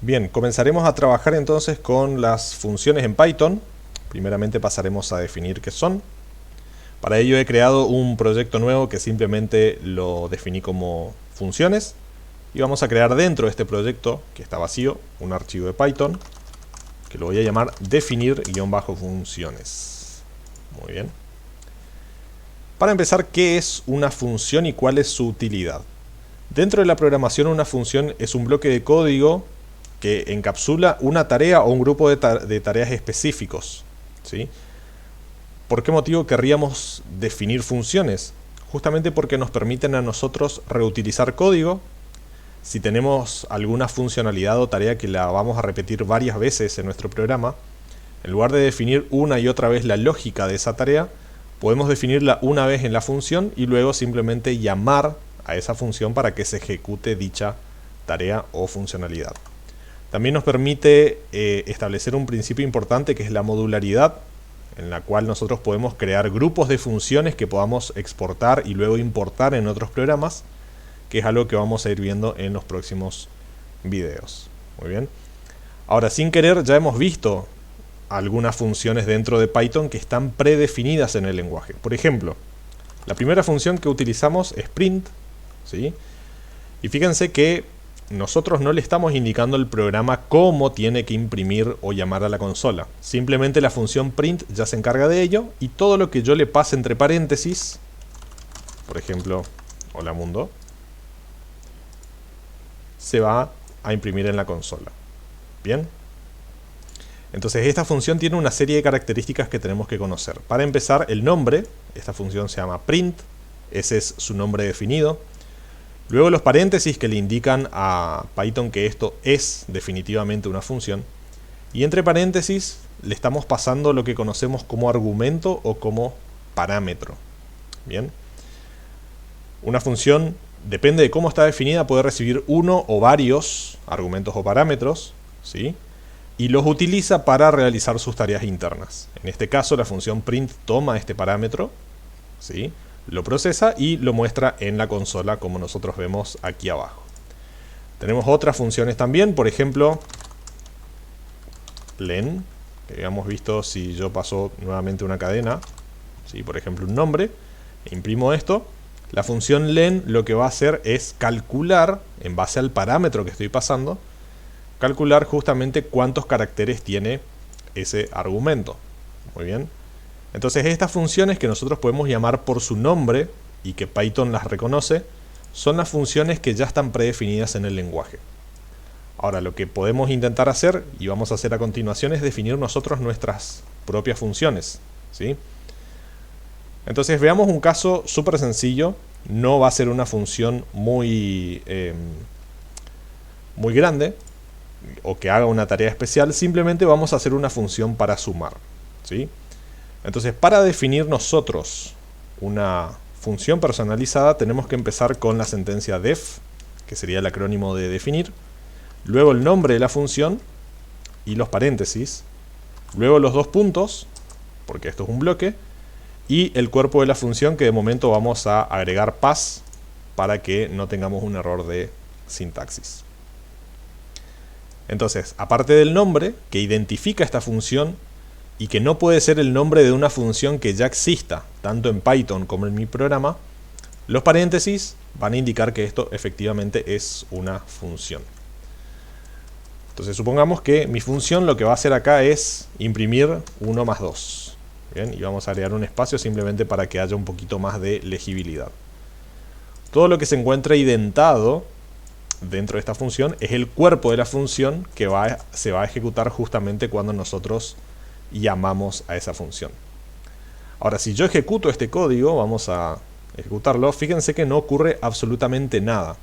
Bien, comenzaremos a trabajar entonces con las funciones en Python. Primeramente pasaremos a definir qué son. Para ello he creado un proyecto nuevo que simplemente lo definí como funciones. Y vamos a crear dentro de este proyecto, que está vacío, un archivo de Python, que lo voy a llamar definir-funciones. Muy bien. Para empezar, ¿qué es una función y cuál es su utilidad? Dentro de la programación, una función es un bloque de código que encapsula una tarea o un grupo de tareas específicos, ¿sí? ¿Por qué motivo querríamos definir funciones? Justamente porque nos permiten a nosotros reutilizar código. Si tenemos alguna funcionalidad o tarea que la vamos a repetir varias veces en nuestro programa, en lugar de definir una y otra vez la lógica de esa tarea, podemos definirla una vez en la función y luego simplemente llamar a esa función para que se ejecute dicha tarea o funcionalidad. También nos permite establecer un principio importante que es la modularidad, en la cual nosotros podemos crear grupos de funciones que podamos exportar y luego importar en otros programas, que es algo que vamos a ir viendo en los próximos videos. Muy bien. Ahora, sin querer, ya hemos visto algunas funciones dentro de Python que están predefinidas en el lenguaje. Por ejemplo, la primera función que utilizamos es print, ¿sí? Y fíjense que nosotros no le estamos indicando al programa cómo tiene que imprimir o llamar a la consola. Simplemente la función print ya se encarga de ello y todo lo que yo le pase entre paréntesis, por ejemplo, hola mundo, se va a imprimir en la consola. Bien. Entonces esta función tiene una serie de características que tenemos que conocer. Para empezar, el nombre, esta función se llama print, ese es su nombre definido. Luego los paréntesis que le indican a Python que esto es definitivamente una función. Y entre paréntesis le estamos pasando lo que conocemos como argumento o como parámetro. Bien. Una función, depende de cómo está definida, puede recibir uno o varios argumentos o parámetros, ¿sí? Y los utiliza para realizar sus tareas internas. En este caso la función print toma este parámetro, ¿sí? Lo procesa y lo muestra en la consola como nosotros vemos aquí abajo. Tenemos otras funciones también, por ejemplo len, que habíamos visto si yo paso nuevamente una cadena, ¿sí? Por ejemplo un nombre, e imprimo esto. La función len lo que va a hacer es calcular, en base al parámetro que estoy pasando, calcular justamente cuántos caracteres tiene ese argumento. Muy bien. Entonces estas funciones que nosotros podemos llamar por su nombre y que Python las reconoce, son las funciones que ya están predefinidas en el lenguaje. Ahora lo que podemos intentar hacer, y vamos a hacer a continuación, es definir nosotros nuestras propias funciones, ¿sí? Entonces veamos un caso súper sencillo. No va a ser una función muy grande o que haga una tarea especial. Simplemente vamos a hacer una función para sumar, ¿sí? Entonces, para definir nosotros una función personalizada, tenemos que empezar con la sentencia def, que sería el acrónimo de definir, luego el nombre de la función y los paréntesis, luego los dos puntos, porque esto es un bloque, y el cuerpo de la función, que de momento vamos a agregar pas para que no tengamos un error de sintaxis. Entonces, aparte del nombre que identifica esta función y que no puede ser el nombre de una función que ya exista, tanto en Python como en mi programa, los paréntesis van a indicar que esto efectivamente es una función. Entonces supongamos que mi función lo que va a hacer acá es imprimir 1 más 2. Bien, y vamos a agregar un espacio simplemente para que haya un poquito más de legibilidad. Todo lo que se encuentra identado dentro de esta función es el cuerpo de la función que se va a ejecutar justamente cuando nosotros llamamos a esa función. Ahora, si yo ejecuto este código, vamos a ejecutarlo, fíjense que no ocurre absolutamente nada.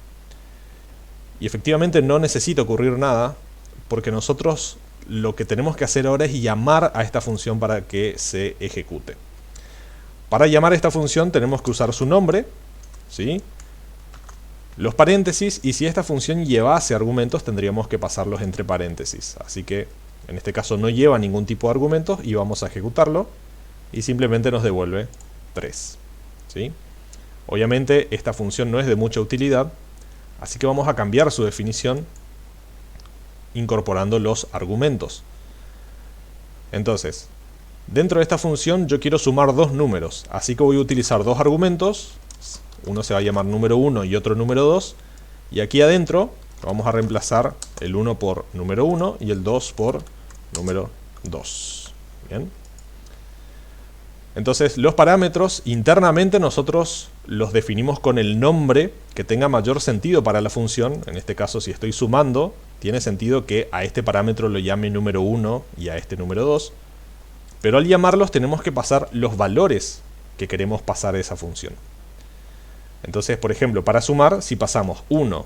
Y efectivamente no necesita ocurrir nada, porque nosotros lo que tenemos que hacer ahora es llamar a esta función para que se ejecute. Para llamar a esta función tenemos que usar su nombre, ¿sí? Los paréntesis, y si esta función llevase argumentos tendríamos que pasarlos entre paréntesis. Así que en este caso no lleva ningún tipo de argumentos y vamos a ejecutarlo y simplemente nos devuelve 3, ¿sí? Obviamente esta función no es de mucha utilidad, así que vamos a cambiar su definición incorporando los argumentos. Entonces, dentro de esta función yo quiero sumar dos números, así que voy a utilizar dos argumentos, uno se va a llamar número 1 y otro número 2, y aquí adentro vamos a reemplazar el 1 por número 1 y el 2 por número 2. Bien. Entonces los parámetros internamente nosotros los definimos con el nombre que tenga mayor sentido para la función. En este caso, si estoy sumando, tiene sentido que a este parámetro lo llame número 1 y a este número 2. Pero al llamarlos tenemos que pasar los valores que queremos pasar a esa función. Entonces, por ejemplo, para sumar, si pasamos 1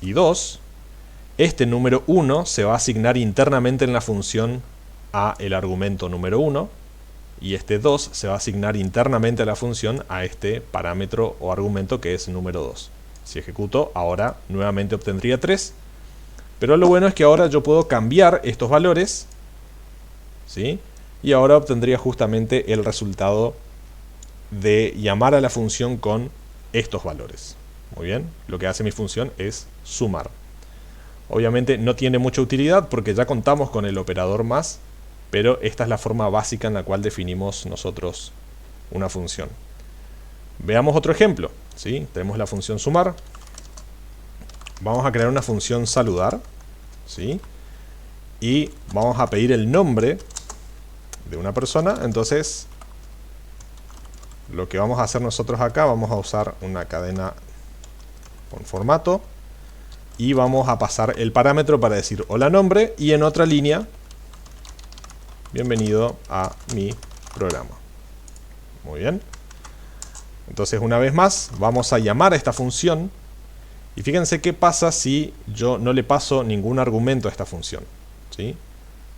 y 2, este número 1 se va a asignar internamente en la función a el argumento número 1, y este 2 se va a asignar internamente a la función a este parámetro o argumento que es número 2. Si ejecuto, ahora nuevamente obtendría 3, pero lo bueno es que ahora yo puedo cambiar estos valores, ¿sí? Y ahora obtendría justamente el resultado de llamar a la función con estos valores. Muy bien, lo que hace mi función es sumar. Obviamente no tiene mucha utilidad porque ya contamos con el operador más, pero esta es la forma básica en la cual definimos nosotros una función. Veamos otro ejemplo, ¿sí? Tenemos la función sumar. Vamos a crear una función saludar, ¿sí? Y vamos a pedir el nombre de una persona. Entonces, lo que vamos a hacer nosotros acá, vamos a usar una cadena con formato y vamos a pasar el parámetro para decir hola nombre, y en otra línea, bienvenido a mi programa. Muy bien. Entonces, una vez más, vamos a llamar a esta función. Y fíjense qué pasa si yo no le paso ningún argumento a esta función, ¿sí?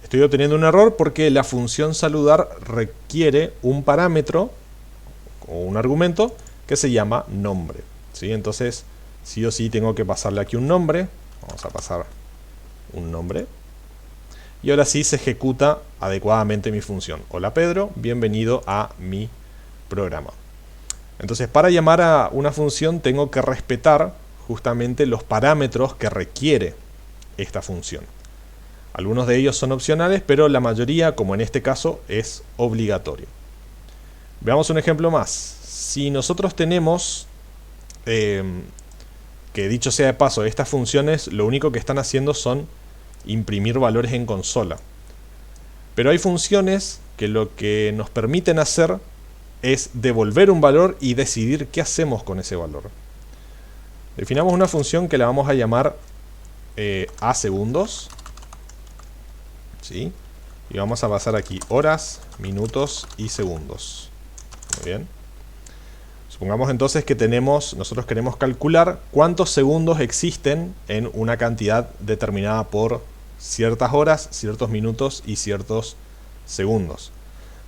Estoy obteniendo un error porque la función saludar requiere un parámetro o un argumento que se llama nombre, ¿sí? Entonces, sí o sí tengo que pasarle aquí un nombre. Vamos a pasar un nombre. Y ahora sí se ejecuta adecuadamente mi función. Hola Pedro, bienvenido a mi programa. Entonces, para llamar a una función tengo que respetar justamente los parámetros que requiere esta función. Algunos de ellos son opcionales, pero la mayoría, como en este caso, es obligatorio. Veamos un ejemplo más. Si nosotros tenemos, que dicho sea de paso, estas funciones lo único que están haciendo son imprimir valores en consola. Pero hay funciones que lo que nos permiten hacer es devolver un valor y decidir qué hacemos con ese valor. Definamos una función que la vamos a llamar a segundos, ¿sí? Y vamos a pasar aquí horas, minutos y segundos. Muy bien. Supongamos entonces que nosotros queremos calcular cuántos segundos existen en una cantidad determinada por ciertas horas, ciertos minutos y ciertos segundos.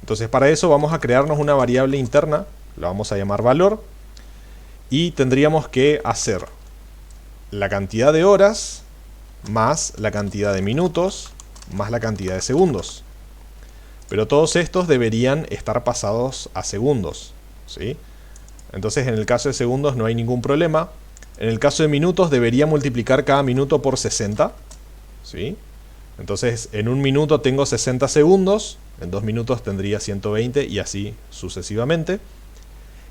Entonces, para eso vamos a crearnos una variable interna, la vamos a llamar valor, y tendríamos que hacer la cantidad de horas más la cantidad de minutos más la cantidad de segundos. Pero todos estos deberían estar pasados a segundos, ¿sí? Entonces, en el caso de segundos no hay ningún problema. En el caso de minutos debería multiplicar cada minuto por 60, ¿sí? Entonces, en un minuto tengo 60 segundos, en 2 minutos tendría 120 y así sucesivamente.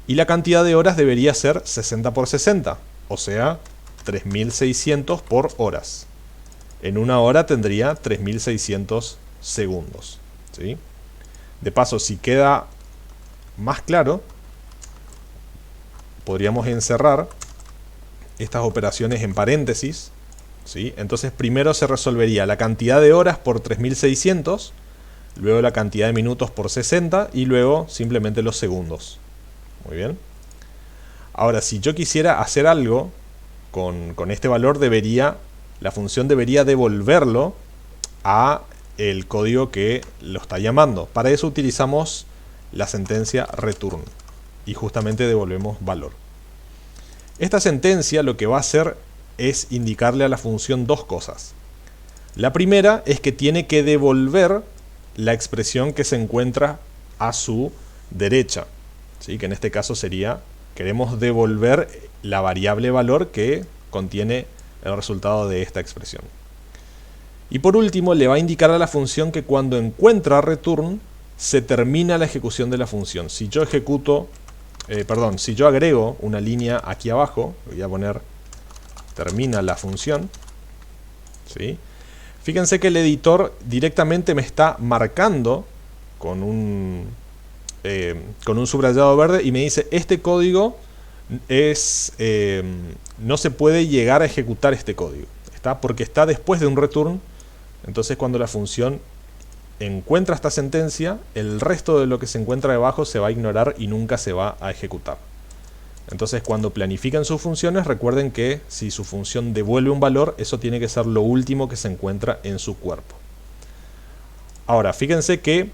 Y la cantidad de horas debería ser 60 por 60, o sea, 3600 por horas. En una hora tendría 3600 segundos, ¿sí? De paso, si queda más claro, podríamos encerrar estas operaciones en paréntesis, ¿sí? Entonces primero se resolvería la cantidad de horas por 3600, luego la cantidad de minutos por 60 y luego simplemente los segundos. Muy bien. Ahora, si yo quisiera hacer algo con este valor, la función debería devolverlo a el código que lo está llamando. Para eso utilizamos la sentencia return y justamente devolvemos valor. Esta sentencia lo que va a hacer es indicarle a la función dos cosas. La primera es que tiene que devolver la expresión que se encuentra a su derecha, ¿sí? Que en este caso sería, queremos devolver la variable valor que contiene el resultado de esta expresión. Y por último le va a indicar a la función que cuando encuentra return se termina la ejecución de la función. Si yo si yo agrego una línea aquí abajo, voy a poner termina la función, ¿sí? Fíjense que el editor directamente me está marcando con un subrayado verde y me dice este código no se puede llegar a ejecutar este código, porque está después de un return. Entonces cuando la función encuentra esta sentencia, el resto de lo que se encuentra debajo se va a ignorar y nunca se va a ejecutar. Entonces cuando planifican sus funciones, recuerden que si su función devuelve un valor, eso tiene que ser lo último que se encuentra en su cuerpo. Ahora, fíjense que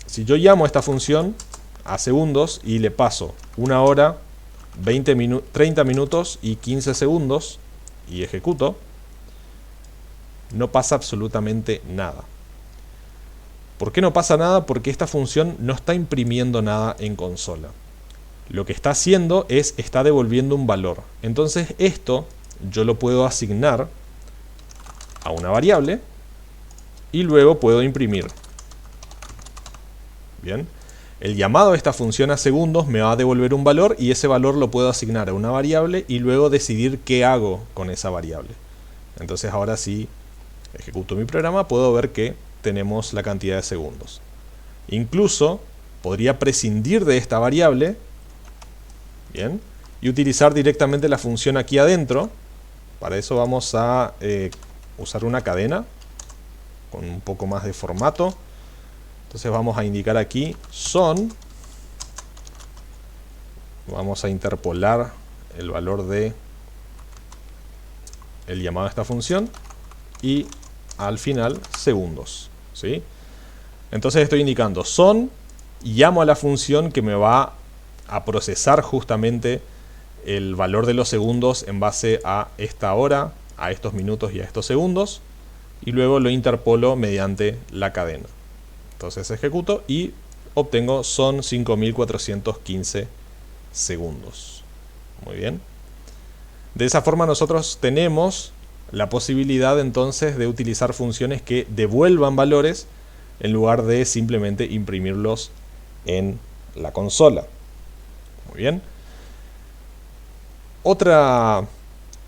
si yo llamo a esta función a segundos y le paso 1 hora, 30 minutos y 15 segundos y ejecuto, no pasa absolutamente nada. ¿Por qué no pasa nada? Porque esta función no está imprimiendo nada en consola. Lo que está haciendo está devolviendo un valor. Entonces esto yo lo puedo asignar a una variable y luego puedo imprimir. Bien. El llamado a esta función a segundos me va a devolver un valor y ese valor lo puedo asignar a una variable y luego decidir qué hago con esa variable. Entonces ahora sí ejecuto mi programa, puedo ver que tenemos la cantidad de segundos. Incluso podría prescindir de esta variable, bien, y utilizar directamente la función aquí adentro. Para eso vamos a usar una cadena con un poco más de formato. Entonces vamos a indicar aquí son, vamos a interpolar el valor de el llamado a esta función y al final segundos, ¿sí? Entonces estoy indicando son, llamo a la función que me va a procesar justamente el valor de los segundos en base a esta hora, a estos minutos y a estos segundos, y luego lo interpolo mediante la cadena. Entonces ejecuto y obtengo son 5415 segundos. Muy bien. De esa forma nosotros tenemos la posibilidad entonces de utilizar funciones que devuelvan valores en lugar de simplemente imprimirlos en la consola. Muy bien. Otra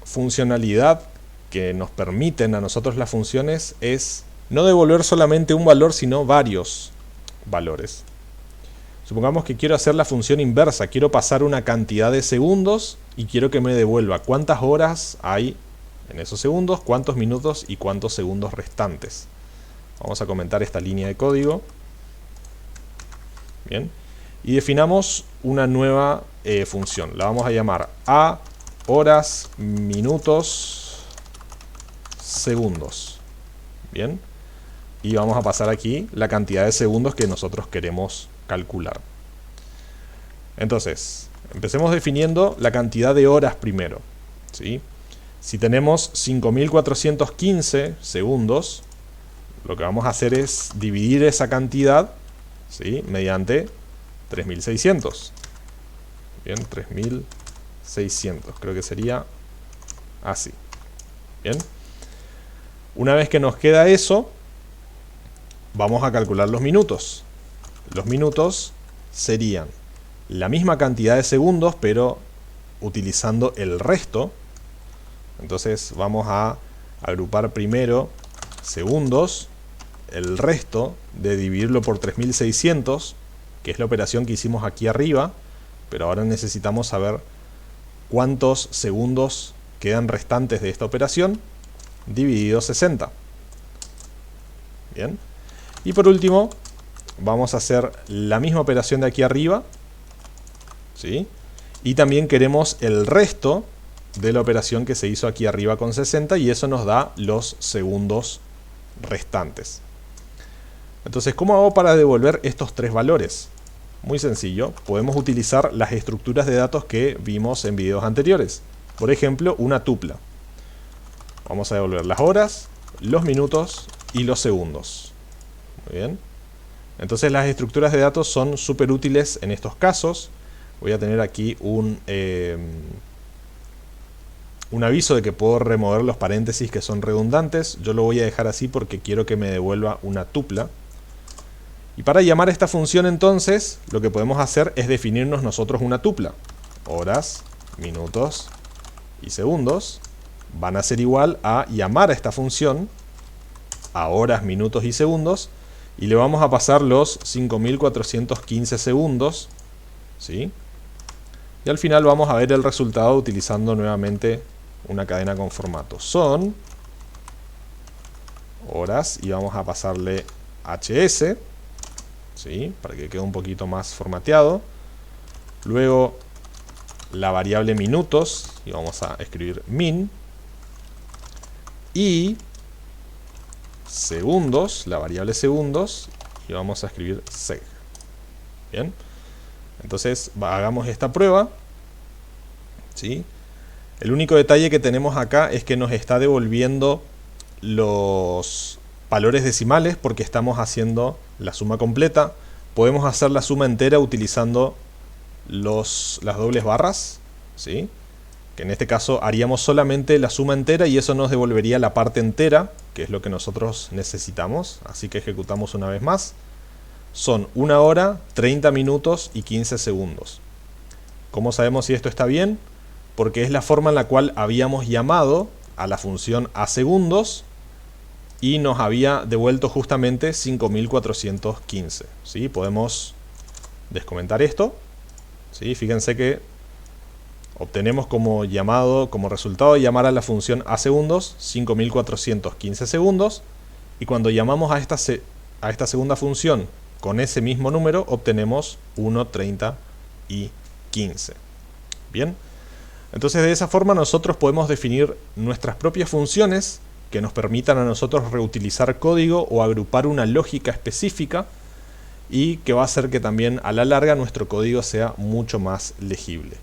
funcionalidad que nos permiten a nosotros las funciones es no devolver solamente un valor, sino varios valores. Supongamos que quiero hacer la función inversa, quiero pasar una cantidad de segundos y quiero que me devuelva cuántas horas hay en esos segundos, cuántos minutos y cuántos segundos restantes. Vamos a comentar esta línea de código. Bien. Y definamos una nueva función. La vamos a llamar a horas, minutos, segundos. Bien. Y vamos a pasar aquí la cantidad de segundos que nosotros queremos calcular. Entonces, empecemos definiendo la cantidad de horas primero, ¿sí? Si tenemos 5415 segundos, lo que vamos a hacer es dividir esa cantidad, ¿sí?, mediante 3600. Bien, 3600, creo que sería así. Bien. Una vez que nos queda eso, vamos a calcular los minutos. Los minutos serían la misma cantidad de segundos, pero utilizando el resto. Entonces vamos a agrupar primero segundos, el resto de dividirlo por 3600, que es la operación que hicimos aquí arriba, pero ahora necesitamos saber cuántos segundos quedan restantes de esta operación, dividido 60. Bien. Y por último, vamos a hacer la misma operación de aquí arriba, ¿sí? Y también queremos el resto de la operación que se hizo aquí arriba con 60 y eso nos da los segundos restantes. Entonces, ¿cómo hago para devolver estos tres valores? Muy sencillo, podemos utilizar las estructuras de datos que vimos en videos anteriores. Por ejemplo, una tupla. Vamos a devolver las horas, los minutos y los segundos. Muy bien. Entonces las estructuras de datos son súper útiles en estos casos. Voy a tener aquí un aviso de que puedo remover los paréntesis que son redundantes. Yo lo voy a dejar así porque quiero que me devuelva una tupla. Y para llamar a esta función entonces, lo que podemos hacer es definirnos nosotros una tupla. Horas, minutos y segundos van a ser igual a llamar a esta función a horas, minutos y segundos, y le vamos a pasar los 5415 segundos, ¿sí? Y al final vamos a ver el resultado utilizando nuevamente una cadena con formato son horas, y vamos a pasarle hs, ¿sí? Para que quede un poquito más formateado. Luego la variable minutos, y vamos a escribir min, y segundos, la variable segundos, y vamos a escribir seg. Bien, entonces hagamos esta prueba, ¿sí? El único detalle que tenemos acá es que nos está devolviendo los valores decimales porque estamos haciendo la suma completa. Podemos hacer la suma entera utilizando las dobles barras, ¿sí? Que en este caso haríamos solamente la suma entera y eso nos devolvería la parte entera, que es lo que nosotros necesitamos. Así que ejecutamos una vez más. Son 1 hora, 30 minutos y 15 segundos. ¿Cómo sabemos si esto está bien? Porque es la forma en la cual habíamos llamado a la función a segundos y nos había devuelto justamente 5415. ¿Sí? Podemos descomentar esto, ¿sí? Fíjense que obtenemos como resultado de llamar a la función a segundos 5415 segundos, y cuando llamamos a esta segunda función con ese mismo número obtenemos 1, 30 y 15. Bien, entonces de esa forma nosotros podemos definir nuestras propias funciones que nos permitan a nosotros reutilizar código o agrupar una lógica específica, y que va a hacer que también a la larga nuestro código sea mucho más legible.